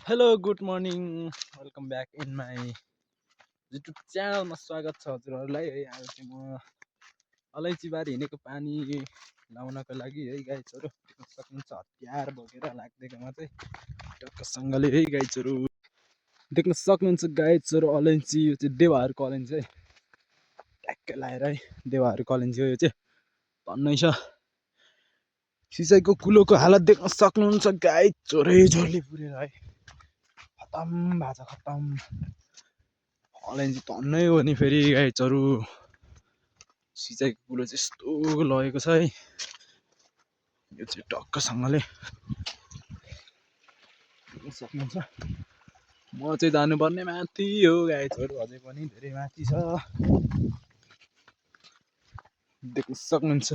Hello good morning welcome back in my YouTube च्यानलमा स्वागत छ हजुरहरूलाई है। आज चाहिँ म अलैँचीबारी हिँडेको पानी लाउनको लागि है गाइजहरू देख्न सक्नुहुन्छ हतियार बोकेर लाग्दैकोमा चाहिँ टक्कसँगले है गाइजहरू देख्न सक्नुहुन्छ। गाइजहरू अलैँची यो चाहिँ देवाहरूको अलैँची है, ट्याक्कै लाएर है देवाहरूको अलैँची हो यो चाहिँ भन्नै छ। सिसाइको कुलोको हालत देख्न सक्नुहुन्छ गाइज, जोरै जोरले पुरेर है खतम भएको छ खतम। अलैँची धन्नै हो नि फेरि गाइजहरू, सिँचाइको कुलो चाहिँ यस्तो लगेको छ है। यो चाहिँ टक्कसँगले सक्नुहुन्छ। म चाहिँ जानुपर्ने माथि हो गाइजहरू, अझै पनि धेरै माथि छ देख्न सक्नुहुन्छ।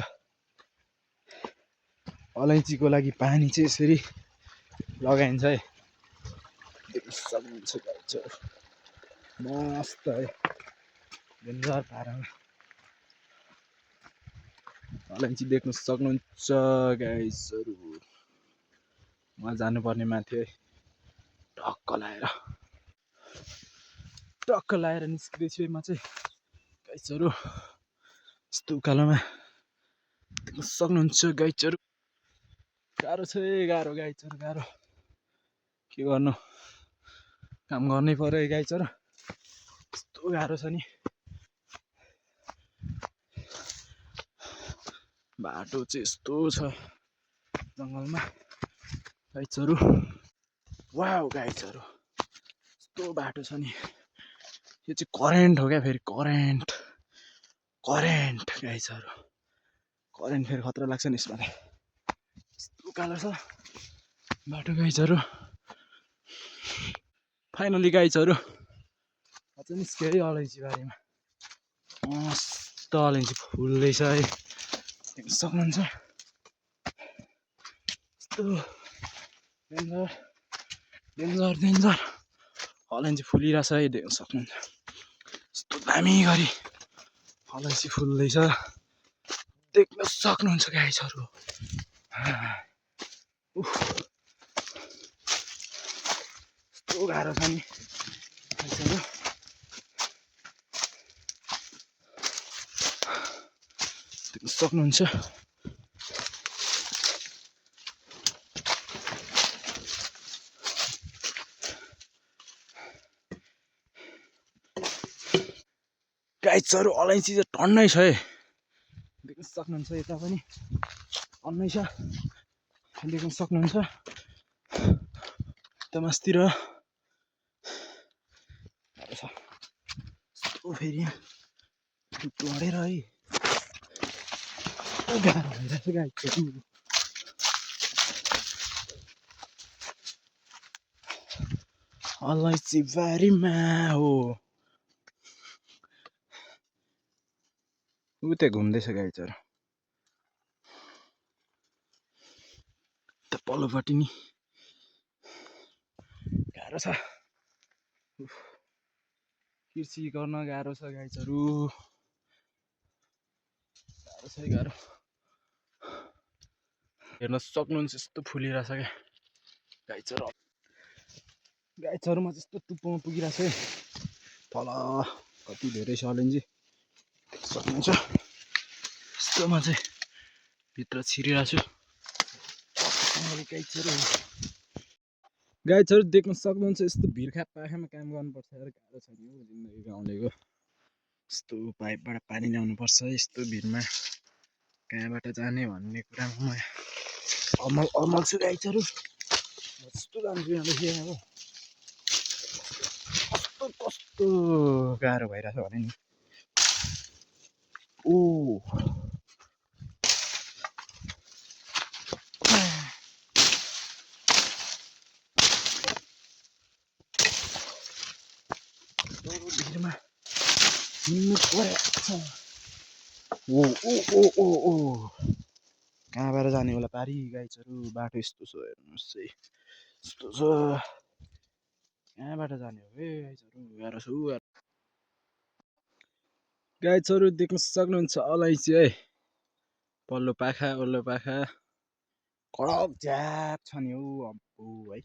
अलैँचीको लागि पानी चाहिँ यसरी लगाइन्छ है, देख्न सक्नुहुन्छ गाइजहरू। मस्त है, डेन्जर पारामा अलैँची देख्न सक्नुहुन्छ गाइजहरू। म जानुपर्ने माथि है, टक्क लाएर निस्किँदैछु है म चाहिँ गाइजहरू। यस्तो उकालोमा देख्न सक्नुहुन्छ गाइजहरू। गाह्रो छ है, गाह्रो गाइजहरू गाह्रो, के गर्नु, काम गर्नै पर्यो है गाइजहरू। यस्तो गाह्रो छ नि, बाटो चाहिँ यस्तो छ जङ्गलमा गाइजहरू। वाउ गाइजहरू, यस्तो बाटो छ नि, यो चाहिँ करेन्ट हो क्या, फेरि करेन्ट गाइजहरू, करेन्ट फेरि खतरा लाग्छ नि यसमा। यस्तो उकालो छ बाटो गाइजहरू। फाइनली गाइजहरू अझ निस्क्यो है अलैँची बारीमा, मस्त अलैँची फुल्दैछ है, देख्न सक्नुहुन्छ। यस्तो डेन्जर डेन्जर डेन्जर अलैँची फुलिरहेछ है, देख्न सक्नुहुन्छ। यस्तो दामी गरी अलैँची फुल्दैछ देख्न सक्नुहुन्छ गाइजहरू। यस्तो गाह्रो छ नि गाइजहरू, देख्न सक्नुहुन्छ। गाइजहरू अलैँची चाहिँ टन्नै छ है, देख्न सक्नुहुन्छ। यता पनि टन्नै छ देख्न सक्नुहुन्छ। यता मास्तिर यस्तो फेरि टुटेर है, गाह्रो भइरहेछ गाइजहरू। अलैँची बारीमा हो उतै घुम्दैछ गाइजहरू, त पल्लोपट्टि नि गाह्रो छ, कृषि गर्न गाह्रो छ गाइजहरू, गाह्रो छ गाह्रो। हेर्न सक्नुहुन्छ यस्तो फुलिरहेछ क्या गाइजहरू। गाइजहरूमा चाहिँ यस्तो टुप्पोमा पुगिरहेछ है, तल कति धेरै छ अलैँची सक्नुहुन्छ। यस्तोमा चाहिँ भित्र छिरिरहेको छु गाइजहरू देख्न सक्नुहुन्छ। यस्तो भिरखा पाखामा काम गर्नुपर्छ यार, गाह्रो छ नि हौ जिन्दगी गाउँलेको। यस्तो पाइपबाट पानी ल्याउनुपर्छ यस्तो भिरमा, कहाँबाट जाने भन्ने कुरामा म अमल छु गाइजहरू। यस्तो जान्छु यहाँदेखि अब कस्तो गाह्रो भइरहेछ भने नि। ओ भिरमा हिँड्नु परेको छ। ओ ओ ओ ओ ओ कहाँबाट जाने होला पारी गाइजहरू, बाटो यस्तो छ हेर्नुहोस् है, यस्तो छ, कहाँबाट जाने हो है गाइजहरू, गाह्रो छ गाइजहरू। देख्न सक्नुहुन्छ अलैँची है, पल्लो पाखा वल्लो पाखा कडक झ्याप छ नि हौ अब्बु है,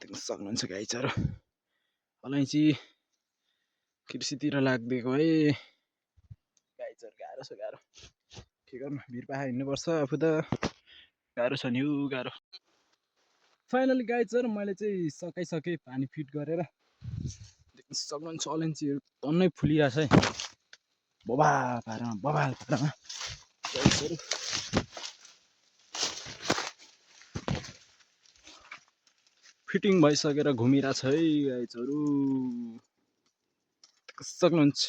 देख्न सक्नुहुन्छ गाइजहरू अलैँची कृषितिर लाग्दिएको है गाइजहरू गाह्रो छ गाह्रो के गर्नु भिरपाखा हिँड्नुपर्छ आफू त गाह्रो छ नि गाह्रो फाइनली गाइजहरू मैले चाहिँ सकाइसकेँ पानी फिट गरेर देख्न सक्नुहुन्छ अलैँचीहरू टन्नै फुलिरहेछ है बबाल पारामा गाइजहरू फिटिङ भइसकेर घुमिरहेछ है गाइजहरू सक्नुहुन्छ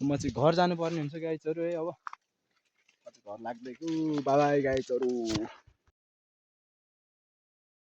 म चाहिँ घर जानुपर्ने हुन्छ गाइजहरू है अब घर लाग्दैको बाइ गाइजहरू